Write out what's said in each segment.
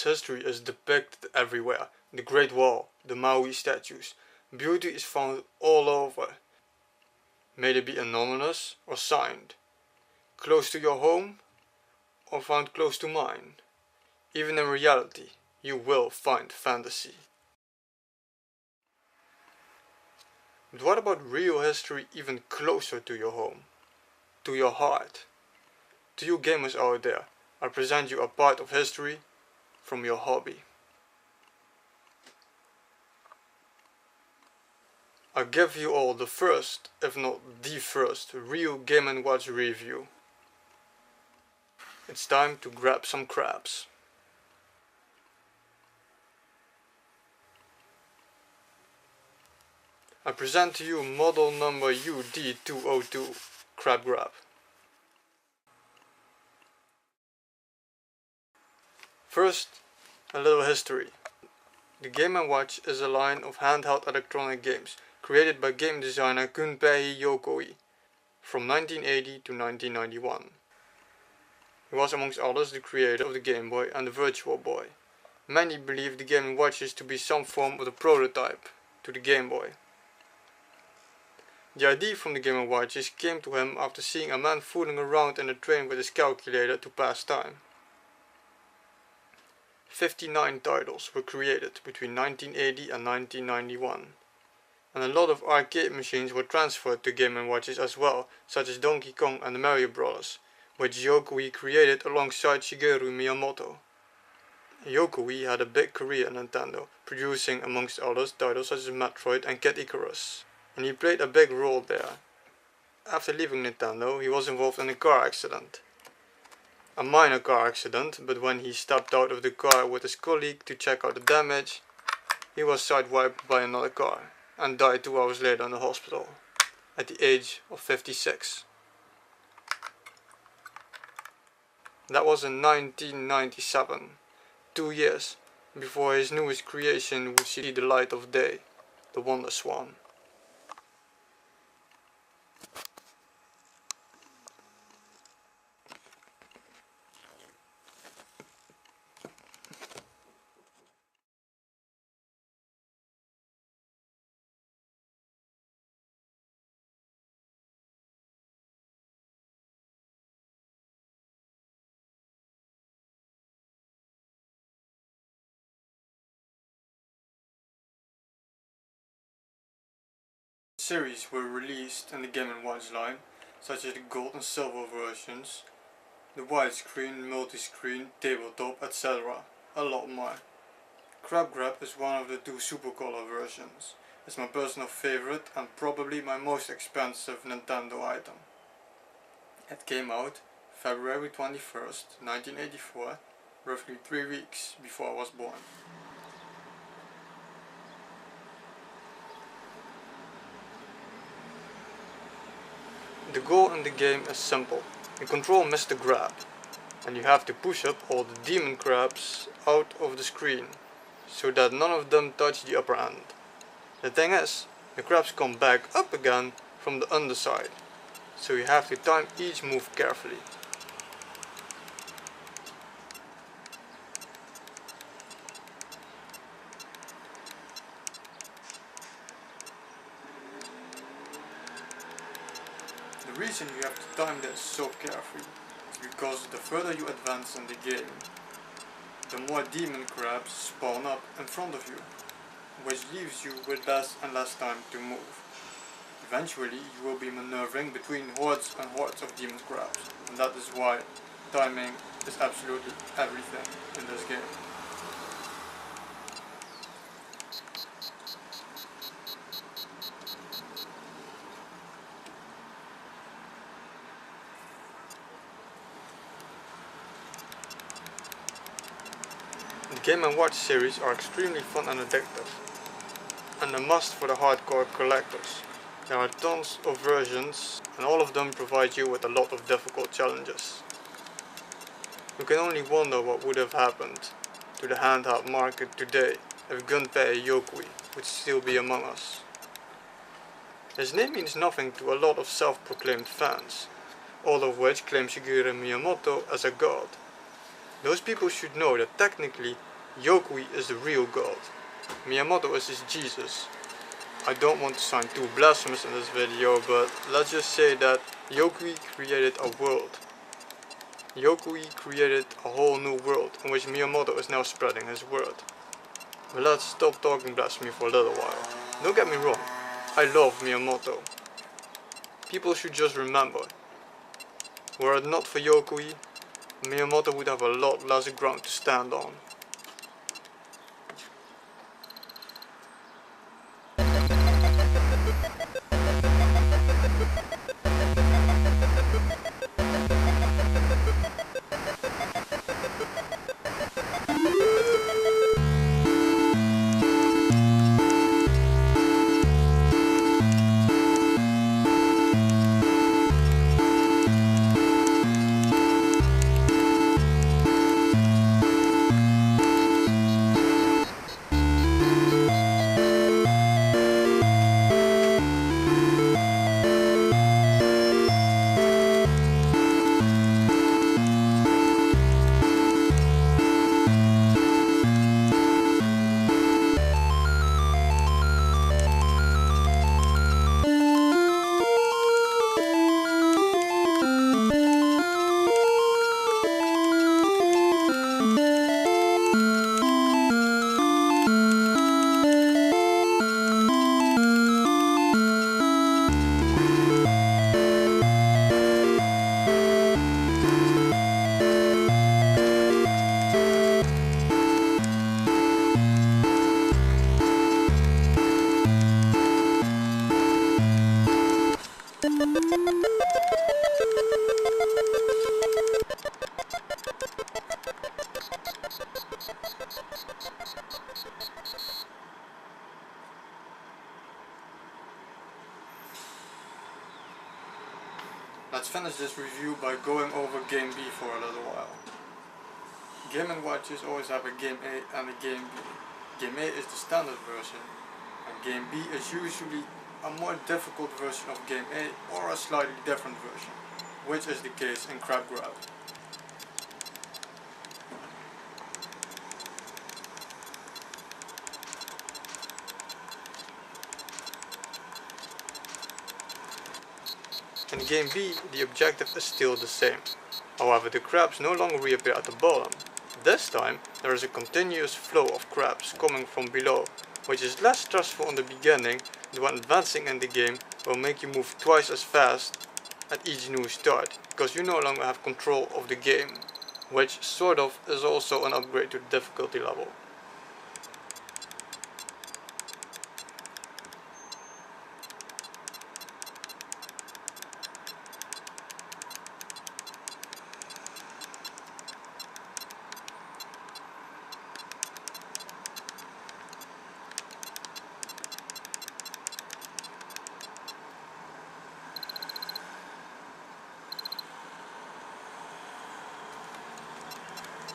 Japan's history is depicted everywhere. The Great Wall, the Maui statues. Beauty is found all over. May they be anonymous or signed. Close to your home or found close to mine. Even in reality, you will find fantasy. But what about real history even closer to your home? To your heart? To you gamers out there, I present you a part of history from your hobby. I give you all the first, if not the first, real Game & Watch review. It's time to grab some crabs. I present to you model number UD202 Crab Grab. First, a little history. The Game & Watch is a line of handheld electronic games created by game designer Gunpei Yokoi from 1980 to 1991. He was amongst others the creator of the Game Boy and the Virtual Boy. Many believe the Game & Watch is to be some form of a prototype to the Game Boy. The idea from the Game & Watches came to him after seeing a man fooling around in a train with his calculator to pass time. 59 titles were created between 1980 and 1991, and a lot of arcade machines were transferred to Game & Watches as well, such as Donkey Kong and the Mario Brothers, which Yokoi created alongside Shigeru Miyamoto. Yokoi had a big career at Nintendo, producing amongst others titles such as Metroid and Kid Icarus, and he played a big role there. After leaving Nintendo, he was involved in a car accident. A minor car accident, but when he stepped out of the car with his colleague to check out the damage, he was sidewiped by another car and died 2 hours later in the hospital, at the age of 56. That was in 1997, 2 years before his newest creation would see the light of day, the Wonder Swan. Series were released in the Game & Watch line, such as the gold and silver versions, the widescreen, multi-screen, tabletop, etc. A lot more. Crab Grab is one of the 2 supercolor versions. It's my personal favorite and probably my most expensive Nintendo item. It came out February 21st, 1984, roughly 3 weeks before I was born. The goal in the game is simple. You control Mr. Grab, and you have to push up all the demon crabs out of the screen, so that none of them touch the upper end. The thing is, the crabs come back up again from the underside, so you have to time each move carefully. The reason you have to time this so carefully is because the further you advance in the game, the more demon crabs spawn up in front of you, which leaves you with less and less time to move. Eventually you will be maneuvering between hordes and hordes of demon crabs, and that is why timing is absolutely everything in this game. The Game & Watch series are extremely fun and addictive, and a must for the hardcore collectors. There are tons of versions, and all of them provide you with a lot of difficult challenges. You can only wonder what would have happened to the handheld market today if Gunpei Yokoi would still be among us. His name means nothing to a lot of self-proclaimed fans, all of which claim Shigeru Miyamoto as a god. Those people should know that technically Yokoi is the real god. Miyamoto is his Jesus. I don't want to sound too blasphemous in this video, but let's just say that Yokoi created a world. Yokoi created a whole new world in which Miyamoto is now spreading his word. But let's stop talking blasphemy for a little while. Don't get me wrong, I love Miyamoto. People should just remember, were it not for Yokoi, Miyamoto would have a lot less ground to stand on. Let's finish this review by going over Game B for a little while. Game & Watches always have a Game A and a Game B. Game A is the standard version, and Game B is usually a more difficult version of Game A or a slightly different version, which is the case in Crab Grab. In Game B, the objective is still the same. However, the crabs no longer reappear at the bottom. This time, there is a continuous flow of crabs coming from below, which is less stressful in the beginning, but when advancing in the game will make you move twice as fast at each new start, because you no longer have control of the game, which sort of is also an upgrade to the difficulty level.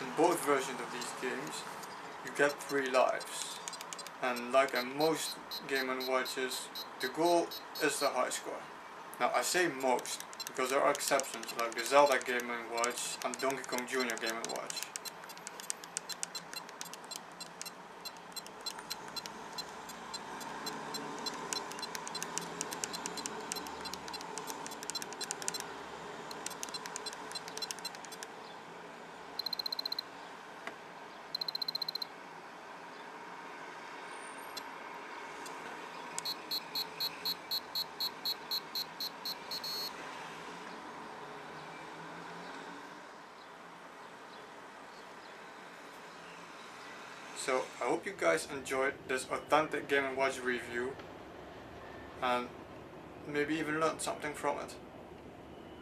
In both versions of these games, you get 3 lives, and like in most Game & Watches, the goal is the high score. Now I say most, because there are exceptions like the Zelda Game & Watch and Donkey Kong Jr. Game & Watch. So I hope you guys enjoyed this authentic Game & Watch review and maybe even learned something from it.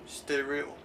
Stay real.